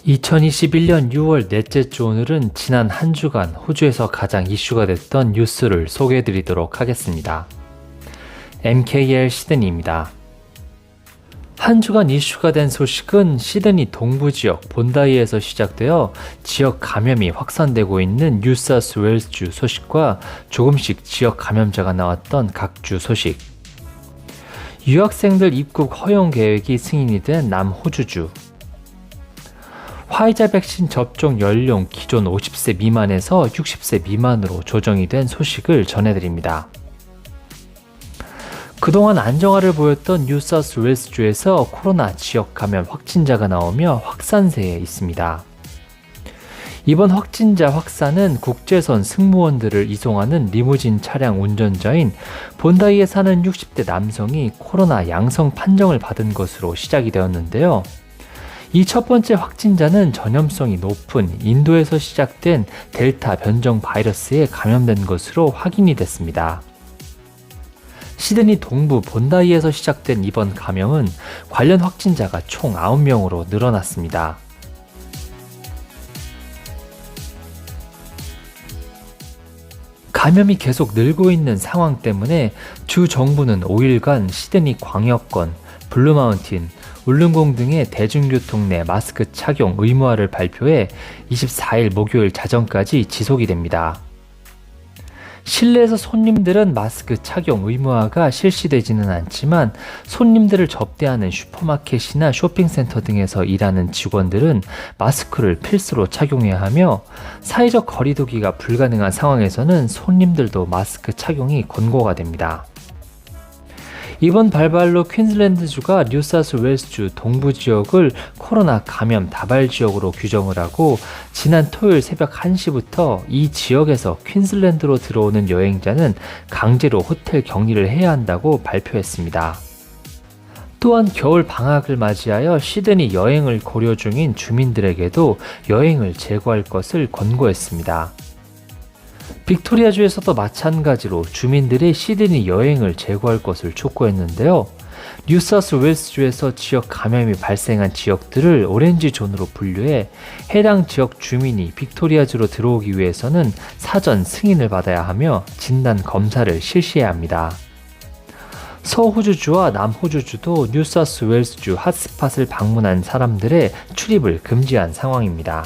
2021년 6월 넷째 주 오늘은 지난 한 주간 호주에서 가장 이슈가 됐던 뉴스를 소개해드리도록 하겠습니다. MKL 시드니입니다. 한 주간 이슈가 된 소식은 시드니 동부지역 본다이에서 시작되어 지역 감염이 확산되고 있는 뉴사우스웨일스주 소식과 조금씩 지역 감염자가 나왔던 각 주 소식, 유학생들 입국 허용 계획이 승인이 된 남호주주, 화이자 백신 접종 연령 기존 50세 미만에서 60세 미만으로 조정이 된 소식을 전해드립니다. 그동안 안정화를 보였던 뉴사우스웨일스주에서 코로나 지역 감염 확진자가 나오며 확산세에 있습니다. 이번 확진자 확산은 국제선 승무원들을 이송하는 리무진 차량 운전자인 본다이에 사는 60대 남성이 코로나 양성 판정을 받은 것으로 시작이 되었는데요. 이 첫 번째 확진자는 전염성이 높은 인도에서 시작된 델타 변종 바이러스에 감염된 것으로 확인이 됐습니다. 시드니 동부 본다이에서 시작된 이번 감염은 관련 확진자가 총 9명으로 늘어났습니다. 감염이 계속 늘고 있는 상황 때문에 주 정부는 5일간 시드니 광역권, 블루마운틴, 울릉공 등의 대중교통 내 마스크 착용 의무화를 발표해 24일 목요일 자정까지 지속이 됩니다. 실내에서 손님들은 마스크 착용 의무화가 실시되지는 않지만 손님들을 접대하는 슈퍼마켓이나 쇼핑센터 등에서 일하는 직원들은 마스크를 필수로 착용해야 하며 사회적 거리두기가 불가능한 상황에서는 손님들도 마스크 착용이 권고가 됩니다. 이번 발발로 퀸즐랜드주가 뉴사우스웨일스주 동부 지역을 코로나 감염 다발 지역으로 규정을 하고 지난 토요일 새벽 1시부터 이 지역에서 퀸즐랜드로 들어오는 여행자는 강제로 호텔 격리를 해야 한다고 발표했습니다. 또한 겨울 방학을 맞이하여 시드니 여행을 고려 중인 주민들에게도 여행을 재고할 것을 권고했습니다. 빅토리아주에서도 마찬가지로 주민들이 시드니 여행을 재고할 것을 촉구했는데요. 뉴사우스웨일스주에서 지역 감염이 발생한 지역들을 오렌지 존으로 분류해 해당 지역 주민이 빅토리아주로 들어오기 위해서는 사전 승인을 받아야 하며 진단 검사를 실시해야 합니다. 서호주주와 남호주주도 뉴사우스웨일스주 핫스팟을 방문한 사람들의 출입을 금지한 상황입니다.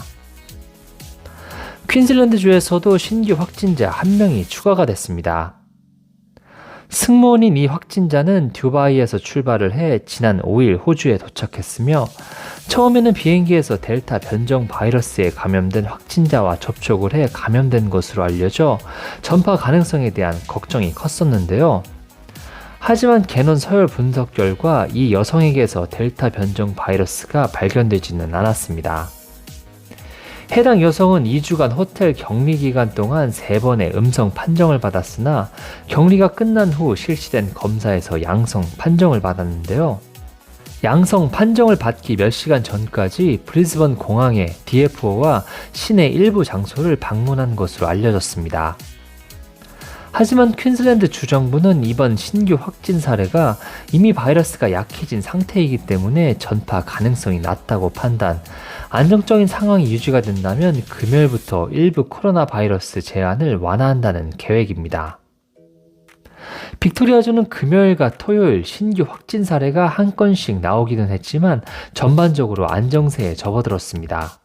퀸즐랜드주에서도 신규 확진자 1명이 추가가 됐습니다. 승무원인 이 확진자는 듀바이에서 출발을 해 지난 5일 호주에 도착했으며 처음에는 비행기에서 델타 변종 바이러스에 감염된 확진자와 접촉을 해 감염된 것으로 알려져 전파 가능성에 대한 걱정이 컸었는데요. 하지만 개논 서열 분석 결과 이 여성에게서 델타 변종 바이러스가 발견되지는 않았습니다. 해당 여성은 2주간 호텔 격리 기간 동안 3번의 음성 판정을 받았으나 격리가 끝난 후 실시된 검사에서 양성 판정을 받았는데요. 양성 판정을 받기 몇 시간 전까지 브리즈번 공항의 DFO와 시내 일부 장소를 방문한 것으로 알려졌습니다. 하지만 퀸즐랜드 주정부는 이번 신규 확진 사례가 이미 바이러스가 약해진 상태이기 때문에 전파 가능성이 낮다고 판단, 안정적인 상황이 유지가 된다면 금요일부터 일부 코로나 바이러스 제한을 완화한다는 계획입니다. 빅토리아주는 금요일과 토요일 신규 확진 사례가 한 건씩 나오기는 했지만 전반적으로 안정세에 접어들었습니다.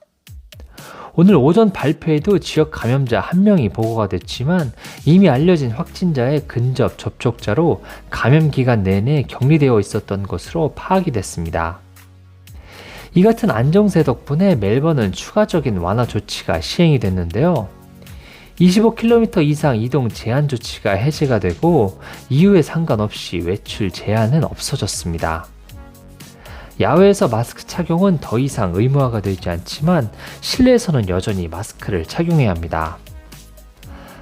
오늘 오전 발표에도 지역 감염자 1명이 보고가 됐지만 이미 알려진 확진자의 근접 접촉자로 감염 기간 내내 격리되어 있었던 것으로 파악이 됐습니다. 이 같은 안정세 덕분에 멜번은 추가적인 완화 조치가 시행이 됐는데요. 25km 이상 이동 제한 조치가 해제가 되고 이유에 상관없이 외출 제한은 없어졌습니다. 야외에서 마스크 착용은 더 이상 의무화가 되지 않지만 실내에서는 여전히 마스크를 착용해야 합니다.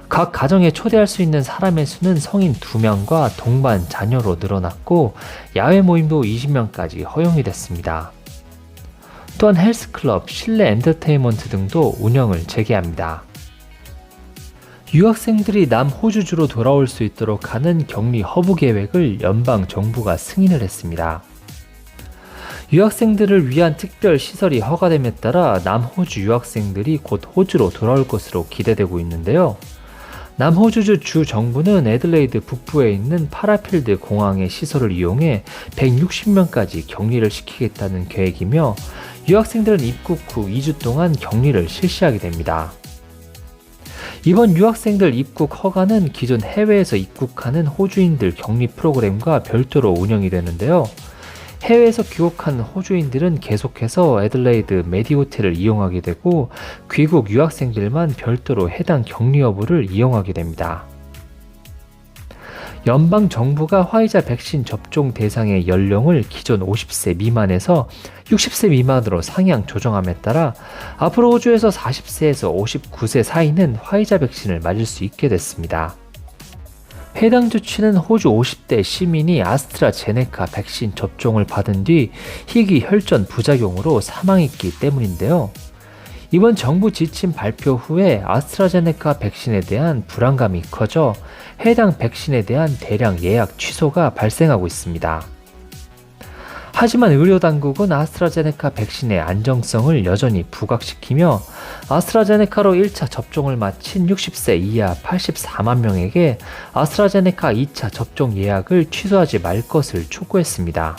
각 가정에 초대할 수 있는 사람의 수는 성인 2명과 동반 자녀로 늘어났고 야외 모임도 20명까지 허용이 됐습니다. 또한 헬스클럽, 실내 엔터테인먼트 등도 운영을 재개합니다. 유학생들이 남호주주로 돌아올 수 있도록 하는 격리 허브 계획을 연방 정부가 승인을 했습니다. 유학생들을 위한 특별 시설이 허가됨에 따라 남호주 유학생들이 곧 호주로 돌아올 것으로 기대되고 있는데요. 남호주주 주 정부는 애들레이드 북부에 있는 파라필드 공항의 시설을 이용해 160명까지 격리를 시키겠다는 계획이며 유학생들은 입국 후 2주 동안 격리를 실시하게 됩니다. 이번 유학생들 입국 허가는 기존 해외에서 입국하는 호주인들 격리 프로그램과 별도로 운영이 되는데요. 해외에서 귀국한 호주인들은 계속해서 애들레이드 메디호텔을 이용하게 되고 귀국 유학생들만 별도로 해당 격리 여부를 이용하게 됩니다. 연방 정부가 화이자 백신 접종 대상의 연령을 기존 50세 미만에서 60세 미만으로 상향 조정함에 따라 앞으로 호주에서 40세에서 59세 사이는 화이자 백신을 맞을 수 있게 됐습니다. 해당 조치는 호주 50대 시민이 아스트라제네카 백신 접종을 받은 뒤 희귀 혈전 부작용으로 사망했기 때문인데요. 이번 정부 지침 발표 후에 아스트라제네카 백신에 대한 불안감이 커져 해당 백신에 대한 대량 예약 취소가 발생하고 있습니다. 하지만 의료당국은 아스트라제네카 백신의 안정성을 여전히 부각시키며 아스트라제네카로 1차 접종을 마친 60세 이하 84만 명에게 아스트라제네카 2차 접종 예약을 취소하지 말 것을 촉구했습니다.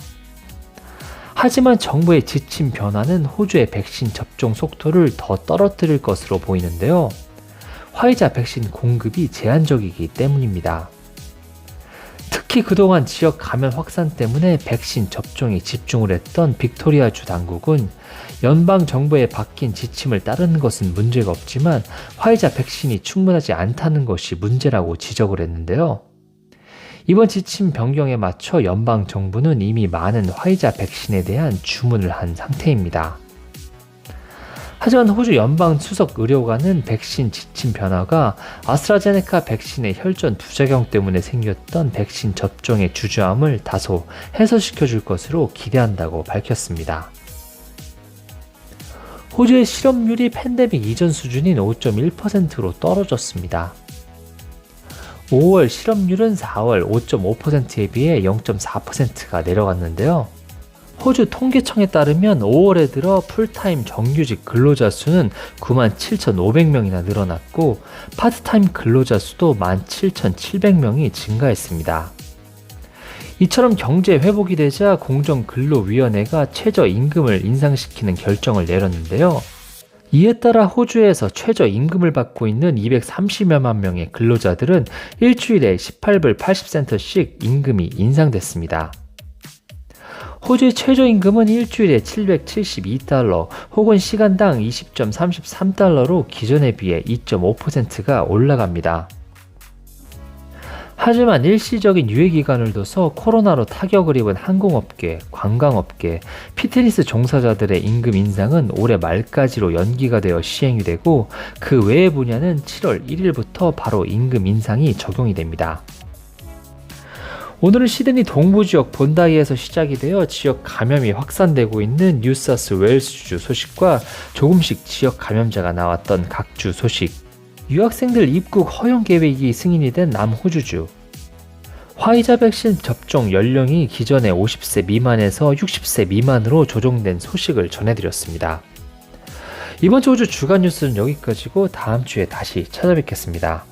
하지만 정부의 지침 변화는 호주의 백신 접종 속도를 더 떨어뜨릴 것으로 보이는데요. 화이자 백신 공급이 제한적이기 때문입니다. 특히 그동안 지역 감염 확산 때문에 백신 접종에 집중을 했던 빅토리아주 당국은 연방 정부의 바뀐 지침을 따르는 것은 문제가 없지만 화이자 백신이 충분하지 않다는 것이 문제라고 지적을 했는데요. 이번 지침 변경에 맞춰 연방 정부는 이미 많은 화이자 백신에 대한 주문을 한 상태입니다. 하지만 호주 연방 수석 의료관은 백신 지침 변화가 아스트라제네카 백신의 혈전 부작용 때문에 생겼던 백신 접종의 주저함을 다소 해소시켜 줄 것으로 기대한다고 밝혔습니다. 호주의 실업률이 팬데믹 이전 수준인 5.1%로 떨어졌습니다. 5월 실업률은 4월 5.5%에 비해 0.4%가 내려갔는데요. 호주 통계청에 따르면 5월에 들어 풀타임 정규직 근로자 수는 97,500명이나 늘어났고 파트타임 근로자 수도 17,700명이 증가했습니다. 이처럼 경제 회복이 되자 공정근로위원회가 최저임금을 인상시키는 결정을 내렸는데요. 이에 따라 호주에서 최저임금을 받고 있는 230여만 명의 근로자들은 일주일에 18불 80센트씩 임금이 인상됐습니다. 호주의 최저임금은 일주일에 772달러 혹은 시간당 20.33달러로 기존에 비해 2.5%가 올라갑니다. 하지만 일시적인 유예기간을 둬서 코로나로 타격을 입은 항공업계, 관광업계, 피트니스 종사자들의 임금 인상은 올해 말까지로 연기가 되어 시행이 되고 그 외의 분야는 7월 1일부터 바로 임금 인상이 적용이 됩니다. 오늘은 시드니 동부지역 본다이에서 시작이 되어 지역 감염이 확산되고 있는 뉴사우스 웨일스주 소식과 조금씩 지역 감염자가 나왔던 각주 소식, 유학생들 입국 허용 계획이 승인이 된 남호주주, 화이자 백신 접종 연령이 기존의 50세 미만에서 60세 미만으로 조정된 소식을 전해드렸습니다. 이번 주 호주 주간 뉴스는 여기까지고 다음 주에 다시 찾아뵙겠습니다.